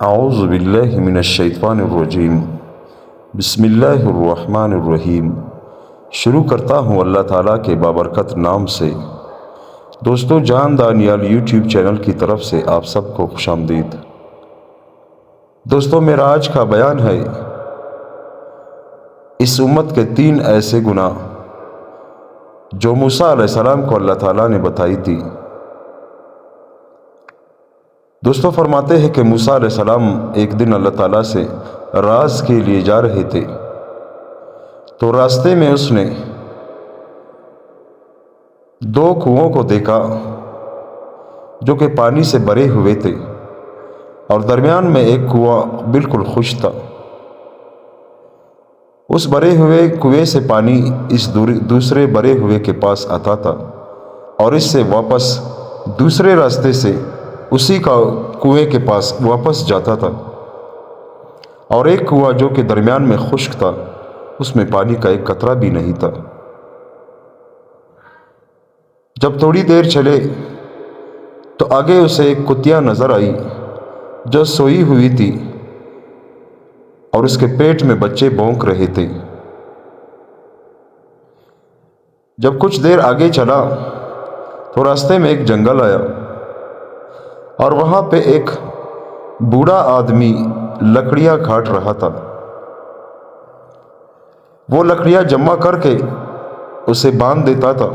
اعوذ باللہ من الشیطان الرجیم۔ بسم اللہ الرحمن الرحیم۔ شروع کرتا ہوں اللہ تعالیٰ کے بابرکت نام سے۔ دوستو، جان دانیال یوٹیوب چینل کی طرف سے آپ سب کو خوش آمدید۔ دوستو، میرا آج کا بیان ہے اس امت کے 3 ایسے گناہ جو موسیٰ علیہ السلام کو اللہ تعالیٰ نے بتائی تھی۔ دوستو، فرماتے ہیں کہ موسیٰ علیہ السلام ایک دن اللہ تعالیٰ سے راز کے لیے جا رہے تھے، تو راستے میں اس نے 2 کنووں کو دیکھا جو کہ پانی سے بھرے ہوئے تھے، اور درمیان میں ایک کنواں بالکل خشک تھا۔ اس بھرے ہوئے کنویں سے پانی اس دوسرے بھرے ہوئے کے پاس آتا تھا، اور اس سے واپس دوسرے راستے سے اسی کا کنویں کے پاس واپس جاتا تھا۔ اور ایک کنواں جو کہ درمیان میں خشک تھا، اس میں پانی کا ایک قطرہ بھی نہیں تھا۔ جب تھوڑی دیر چلے تو آگے اسے ایک کتیا نظر آئی جو سوئی ہوئی تھی، اور اس کے پیٹ میں بچے بونک رہے تھے۔ جب کچھ دیر آگے چلا تو راستے میں ایک جنگل آیا، اور وہاں پہ ایک بوڑھا آدمی لکڑیاں کاٹ رہا تھا۔ وہ لکڑیاں جمع کر کے اسے باندھ دیتا تھا۔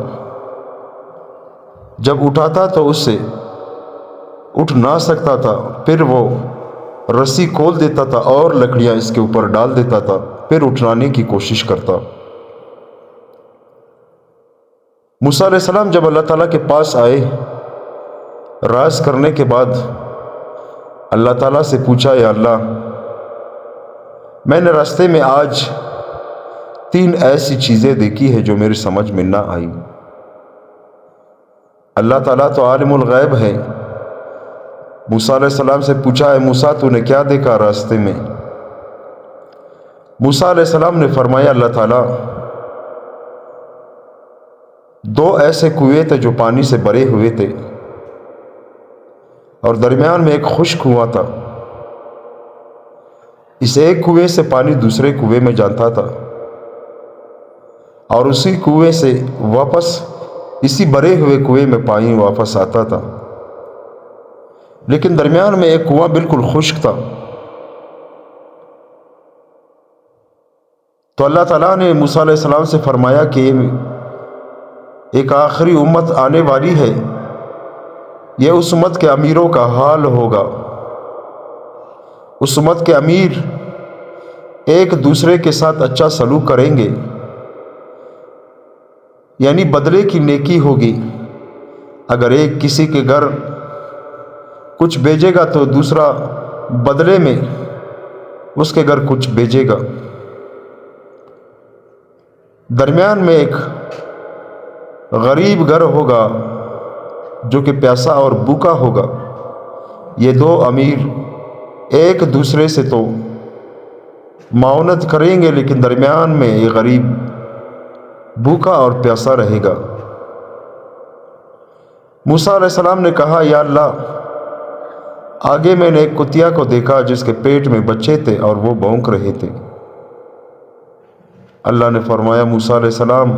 جب اٹھاتا تو اس سے اٹھ نہ سکتا تھا، پھر وہ رسی کھول دیتا تھا اور لکڑیاں اس کے اوپر ڈال دیتا تھا، پھر اٹھانے کی کوشش کرتا۔ موسیٰ علیہ السلام جب اللہ تعالیٰ کے پاس آئے، راز کرنے کے بعد اللہ تعالیٰ سے پوچھا، یا اللہ، میں نے راستے میں آج 3 ایسی چیزیں دیکھی ہیں جو میری سمجھ میں نہ آئی۔ اللہ تعالیٰ تو عالم الغیب ہے۔ موسیٰ علیہ السلام سے پوچھا، ہے موسیٰ، تو نے کیا دیکھا راستے میں؟ موسیٰ علیہ السلام نے فرمایا، اللہ تعالیٰ، 2 ایسے کنویں تھے جو پانی سے بھرے ہوئے تھے، اور درمیان میں ایک خشک کنواں تھا۔ اس ایک کنویں سے پانی دوسرے کنویں میں جاتا تھا، اور اسی کنویں سے واپس اسی بھرے ہوئے کنویں میں پانی واپس آتا تھا، لیکن درمیان میں ایک کنواں بالکل خشک تھا۔ تو اللہ تعالیٰ نے موسیٰ علیہ السلام سے فرمایا کہ ایک آخری امت آنے والی ہے، یہ اس امت کے امیروں کا حال ہوگا۔ اس امت کے امیر ایک دوسرے کے ساتھ اچھا سلوک کریں گے، یعنی بدلے کی نیکی ہوگی۔ اگر ایک کسی کے گھر کچھ بھیجے گا تو دوسرا بدلے میں اس کے گھر کچھ بھیجے گا۔ درمیان میں ایک غریب گھر ہوگا جو کہ پیاسا اور بھوکا ہوگا۔ یہ 2 امیر ایک دوسرے سے تو معاونت کریں گے، لیکن درمیان میں یہ غریب بھوکا اور پیاسا رہے گا۔ موسیٰ علیہ السلام نے کہا، یا اللہ، آگے میں نے ایک کتیا کو دیکھا جس کے پیٹ میں بچے تھے اور وہ بونک رہے تھے۔ اللہ نے فرمایا، موسیٰ علیہ السلام،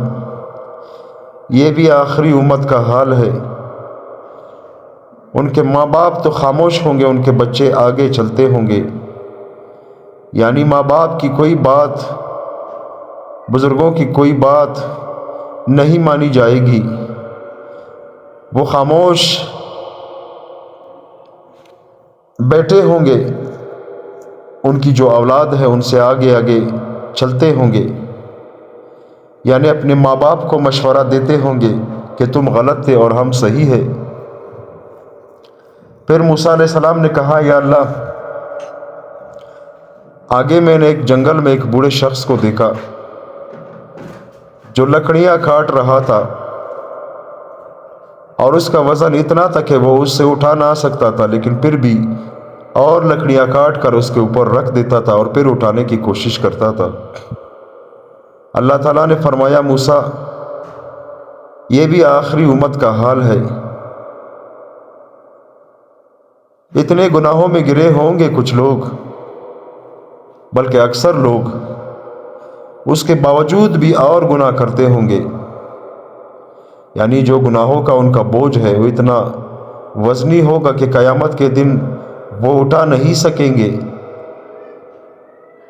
یہ بھی آخری امت کا حال ہے۔ ان کے ماں باپ تو خاموش ہوں گے، ان کے بچے آگے چلتے ہوں گے، یعنی ماں باپ کی کوئی بات، بزرگوں کی کوئی بات نہیں مانی جائے گی، وہ خاموش بیٹھے ہوں گے، ان کی جو اولاد ہے ان سے آگے آگے چلتے ہوں گے، یعنی اپنے ماں باپ کو مشورہ دیتے ہوں گے کہ تم غلط تھے اور ہم صحیح ہے۔ پھر موسیٰ علیہ السلام نے کہا، یا اللہ، آگے میں نے ایک جنگل میں ایک بوڑھے شخص کو دیکھا جو لکڑیاں کاٹ رہا تھا، اور اس کا وزن اتنا تھا کہ وہ اس سے اٹھا نہ سکتا تھا، لیکن پھر بھی اور لکڑیاں کاٹ کر اس کے اوپر رکھ دیتا تھا اور پھر اٹھانے کی کوشش کرتا تھا۔ اللہ تعالیٰ نے فرمایا، موسیٰ، یہ بھی آخری امت کا حال ہے۔ اتنے گناہوں میں گرے ہوں گے کچھ لوگ، بلکہ اکثر لوگ اس کے باوجود بھی اور گناہ کرتے ہوں گے، یعنی جو گناہوں کا ان کا بوجھ ہے وہ اتنا وزنی ہوگا کہ قیامت کے دن وہ اٹھا نہیں سکیں گے،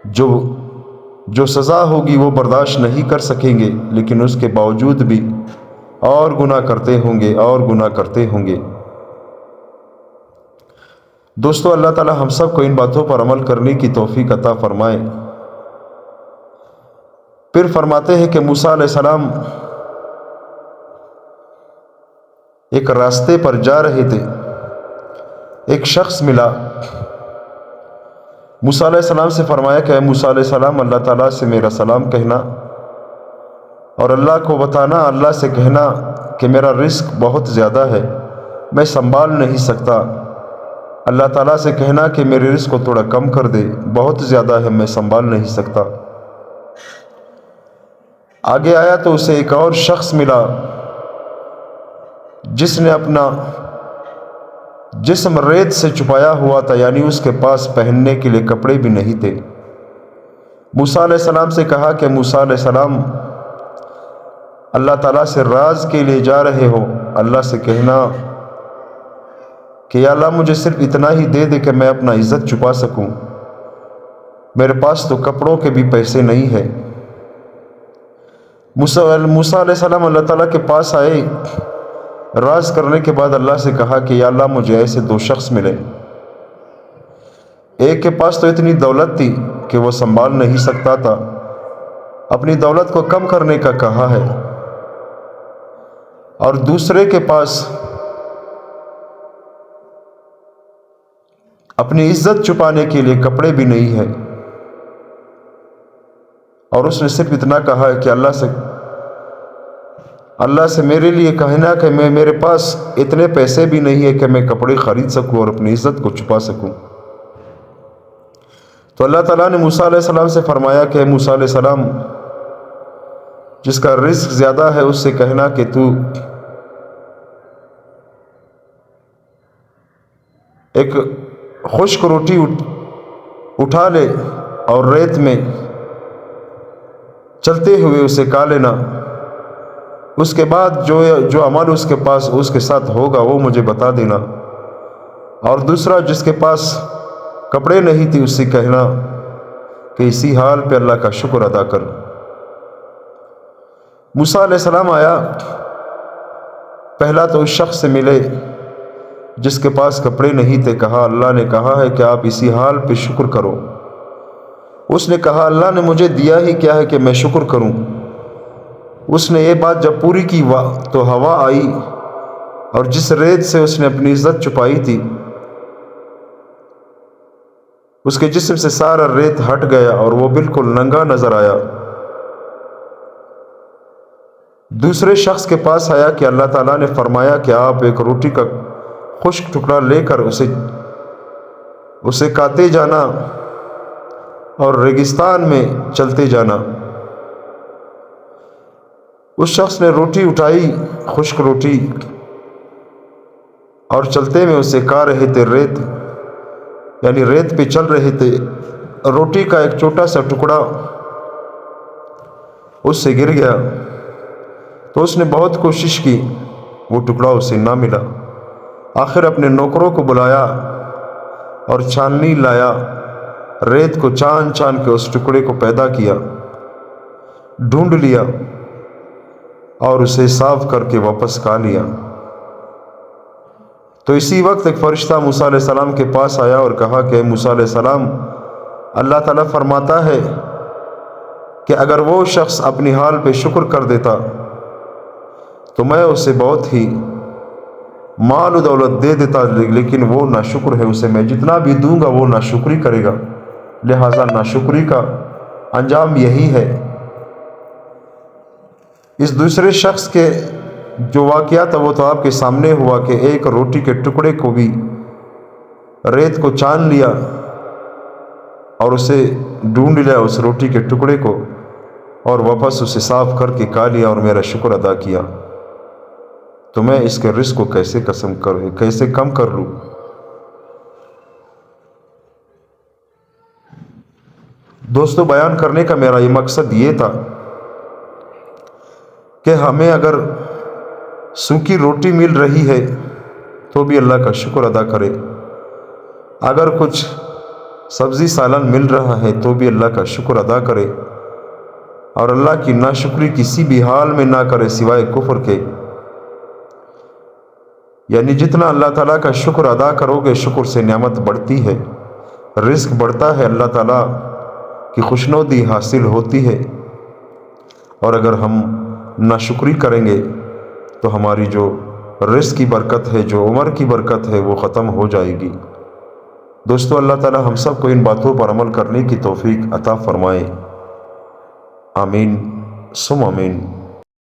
جو سزا ہوگی وہ برداشت نہیں کر سکیں گے، لیکن اس کے باوجود بھی اور گناہ کرتے ہوں گے اور گناہ کرتے ہوں گے۔ دوستو، اللہ تعالی ہم سب کو ان باتوں پر عمل کرنے کی توفیق عطا فرمائے۔ پھر فرماتے ہیں کہ موسیٰ علیہ السلام ایک راستے پر جا رہے تھے، ایک شخص ملا، موسیٰ علیہ السلام سے فرمایا کہ اے موسیٰ علیہ السلام، اللہ تعالیٰ سے میرا سلام کہنا اور اللہ کو بتانا، اللہ سے کہنا کہ میرا رزق بہت زیادہ ہے، میں سنبھال نہیں سکتا۔ اللہ تعالیٰ سے کہنا کہ میرے رزق کو تھوڑا کم کر دے، بہت زیادہ ہے، میں سنبھال نہیں سکتا۔ آگے آیا تو اسے ایک اور شخص ملا جس نے اپنا جسم ریت سے چھپایا ہوا تھا، یعنی اس کے پاس پہننے کے لیے کپڑے بھی نہیں تھے۔ موسیٰ علیہ السلام سے کہا کہ موسیٰ علیہ السلام، اللہ تعالیٰ سے راز کے لیے جا رہے ہو، اللہ سے کہنا کہ یا اللہ مجھے صرف اتنا ہی دے دے کہ میں اپنا عزت چھپا سکوں، میرے پاس تو کپڑوں کے بھی پیسے نہیں ہیں۔ موسیٰ علیہ السلام اللہ تعالیٰ کے پاس آئے، راز کرنے کے بعد اللہ سے کہا کہ یا اللہ مجھے ایسے دو شخص ملے، ایک کے پاس تو اتنی دولت تھی کہ وہ سنبھال نہیں سکتا تھا، اپنی دولت کو کم کرنے کا کہا ہے، اور دوسرے کے پاس اپنی عزت چھپانے کے لیے کپڑے بھی نہیں ہے، اور اس نے صرف اتنا کہا ہے کہ اللہ سے میرے لیے کہنا کہ میرے پاس اتنے پیسے بھی نہیں ہے کہ میں کپڑے خرید سکوں اور اپنی عزت کو چھپا سکوں۔ تو اللہ تعالیٰ نے موسیٰ علیہ السلام سے فرمایا کہ موسیٰ علیہ السلام، جس کا رزق زیادہ ہے اس سے کہنا کہ تو ایک خشک روٹی اٹھا لے اور ریت میں چلتے ہوئے اسے کھا لینا، اس کے بعد جو عمل اس کے پاس اس کے ساتھ ہوگا وہ مجھے بتا دینا، اور دوسرا جس کے پاس کپڑے نہیں تھی اس سے کہنا کہ اسی حال پہ اللہ کا شکر ادا کر۔ موسیٰ علیہ السلام آیا، پہلا تو اس شخص سے ملے جس کے پاس کپڑے نہیں تھے، کہا اللہ نے کہا ہے کہ آپ اسی حال پہ شکر کرو۔ اس نے کہا اللہ نے مجھے دیا ہی کیا ہے کہ میں شکر کروں۔ اس نے یہ بات جب پوری کی تو ہوا آئی اور جس ریت سے اس نے اپنی عزت چھپائی تھی اس کے جسم سے سارا ریت ہٹ گیا اور وہ بالکل ننگا نظر آیا۔ دوسرے شخص کے پاس آیا کہ اللہ تعالیٰ نے فرمایا کہ آپ ایک روٹی کا خشک ٹکڑا لے کر اسے کاتے جانا اور ریگستان میں چلتے جانا۔ اس شخص نے روٹی اٹھائی، خشک روٹی، اور چلتے میں اسے کھا رہے تھے، ریت پہ چل رہے تھے، روٹی کا ایک چھوٹا سا ٹکڑا اس سے گر گیا، تو اس نے بہت کوشش کی، وہ ٹکڑا اسے نہ ملا۔ آخر اپنے نوکروں کو بلایا اور چھاننی لایا، ریت کو چھان کے اس ٹکڑے کو پیدا کیا، ڈھونڈ لیا اور اسے صاف کر کے واپس کھا لیا۔ تو اسی وقت ایک فرشتہ موسیٰ علیہ السلام کے پاس آیا اور کہا کہ موسیٰ علیہ السلام، اللہ تعالیٰ فرماتا ہے کہ اگر وہ شخص اپنی حال پہ شکر کر دیتا تو میں اسے بہت ہی مال و دولت دے دیتا، لیکن وہ ناشکر ہے، اسے میں جتنا بھی دوں گا وہ ناشکری کرے گا، لہٰذا ناشکری کا انجام یہی ہے۔ اس دوسرے شخص کے جو واقعہ تھا وہ تو آپ کے سامنے ہوا کہ ایک روٹی کے ٹکڑے کو بھی ریت کو چھان لیا اور اسے ڈھونڈ لیا، اس روٹی کے ٹکڑے کو، اور واپس اسے صاف کر کے کھا لیا اور میرا شکر ادا کیا۔ تو میں اس کے رزق کو کیسے کم کر لوں؟ دوستو بیان کرنے کا میرا یہ مقصد یہ تھا کہ ہمیں اگر سوکھی روٹی مل رہی ہے تو بھی اللہ کا شکر ادا کرے، اگر کچھ سبزی سالن مل رہا ہے تو بھی اللہ کا شکر ادا کرے، اور اللہ کی ناشکری کسی بھی حال میں نہ کرے سوائے کفر کے۔ یعنی جتنا اللہ تعالیٰ کا شکر ادا کرو گے، شکر سے نعمت بڑھتی ہے، رزق بڑھتا ہے، اللہ تعالیٰ کی خوشنودی حاصل ہوتی ہے۔ اور اگر ہم ناشکری کریں گے تو ہماری جو رزق کی برکت ہے، جو عمر کی برکت ہے، وہ ختم ہو جائے گی۔ دوستو اللہ تعالیٰ ہم سب کو ان باتوں پر عمل کرنے کی توفیق عطا فرمائے، آمین ثم آمین۔